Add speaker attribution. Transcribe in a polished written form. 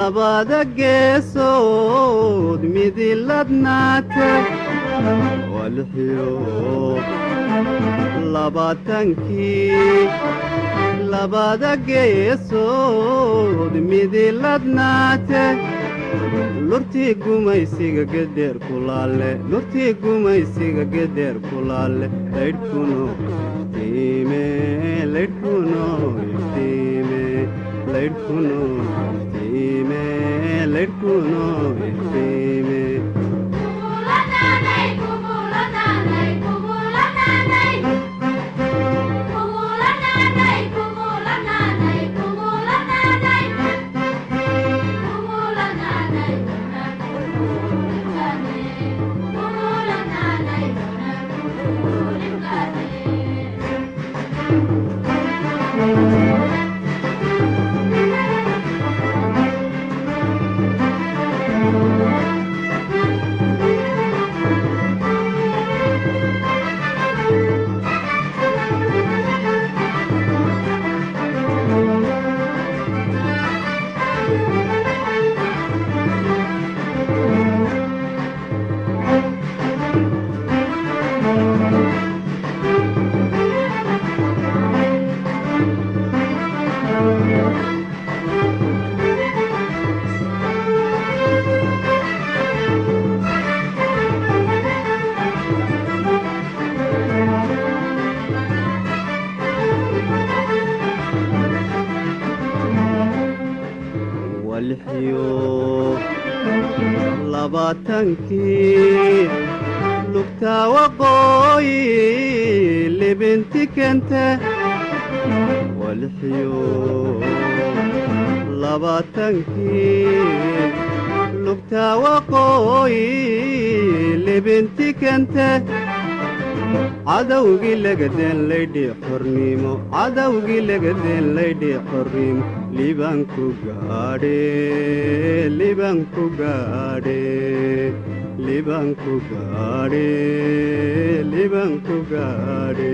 Speaker 1: labada geesood midilladnaata walxiyo labaatankii labada geesood midilladnaate lurtii gumaysiga gederr kulaalle lurtii gumaysiga gederr kulaalle laydhkuno iftiime laydhkuno iftiime laydhkuno iftiime laydhkuno iftiime labaatankii lugtaa waqooyi libinti kente walxiyo labaatankii lugtaa waqooyi libinti kente cadawgii lagadeen laydhii xornimo cadawgii lagadeen laydhii xornimo libanku gaadhe libanku gaadhe libanku gaadhe libanku gaadhe